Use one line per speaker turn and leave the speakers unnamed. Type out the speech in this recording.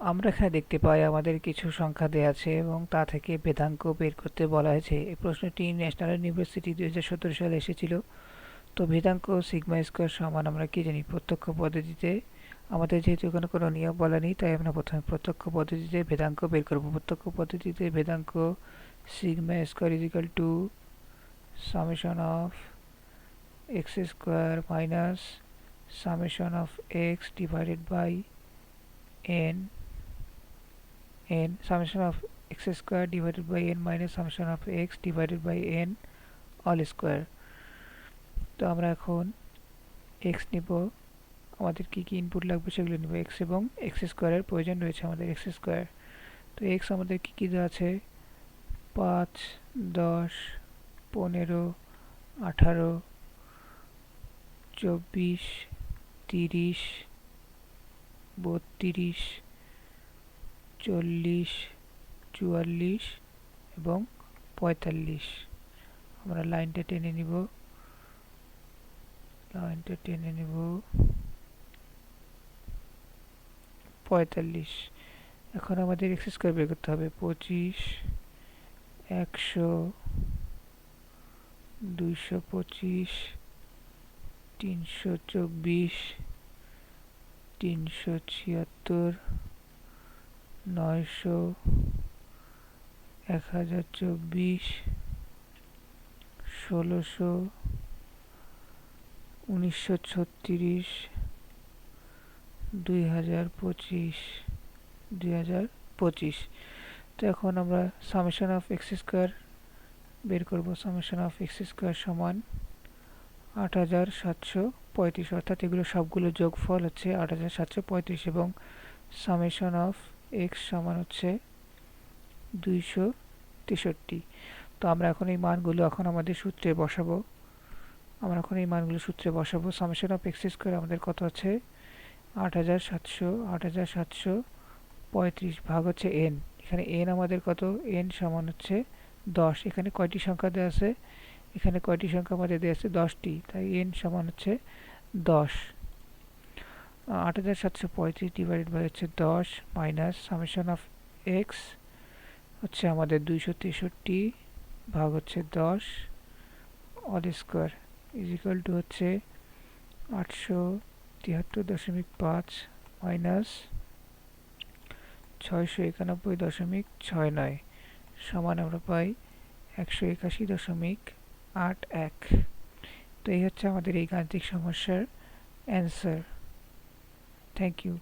আমরা এখানে দেখতে পাই আমাদের কিছু সংখ্যা দেওয়া আছে এবং তা থেকে ভেদাঙ্ক বের করতে বলা হয়েছে। এই প্রশ্নটি ন্যাশনাল ইউনিভার্সিটি 2017 সালে এসেছিল। তো ভেদাঙ্ক সিগমা স্কোয়ার সমান আমরা কি জানি প্রত্যক্ষ পদ্ধতিতে। আমাদের যেহেতু এখানে কোনো নিয়ম বলা নেই, তাই আমরা প্রথমে প্রত্যক্ষ পদ্ধতিতে ভেদাঙ্ক বের করব। প্রত্যক্ষ পদ্ধতিতে ভেদাঙ্ক sigma square is equal to summation of X square minus summation of X divided by N summation of x square divided by n minus summation of x divided by n all square। তো আমরা এখন x নিব, আমাদের কি কি input লাগবে সেগুলো নিব। x এবং x স্কোয়ারের প্রয়োজন রয়েছে আমাদের। x স্কোয়ার, তো x আমাদের কি কি দেওয়া আছে? 5, 10, 15, 18, 24, 30, 32, 40, 44 এবং 45। আমরা লাইনটা টেনে নিব, 45। এখন আমাদের এক্স স্কোয়ার বের করতে হবে। 25, 100, 225, 324, 376, 900, 1024, 1600, 1936, 2025। তো এখন আমরা সামেশন অফ এক্স স্কোয়ার বের করব। সামেশন অফ এক্স স্কোয়ার সমান 8735, অর্থাৎ এগুলো সবগুলো যোগফল হচ্ছে 8735 এবং সামেশন অফ এক্স সমান হচ্ছে 263। তো আমরা এখন এই মানগুলো আমাদের সূত্রে বসাবো। সামেশন অফ এক্স স্কোয়ার আমাদের কত আছে? 8735 ভাগ হচ্ছে এন। এখানে এন আমাদের কত? এন সমান হচ্ছে 10। এখানে কয়টি সংখ্যা দেওয়া আছে? এখানে কয়টি সংখ্যা আমাদের দেওয়া আছে? 10টি, তাই এন সমান হচ্ছে 10। 8735 ডিভাইডেড বাই হচ্ছে 10 মাইনাস সামেশন অফ এক্স হচ্ছে আমাদের 263 ভাগ হচ্ছে 10 all square is equal to হচ্ছে 873.5 মাইনাস 691.69 সমান আমরা পাই 181.81। তো এই হচ্ছে আমাদের এই গাণিতিক সমস্যার অ্যান্সার। Thank you.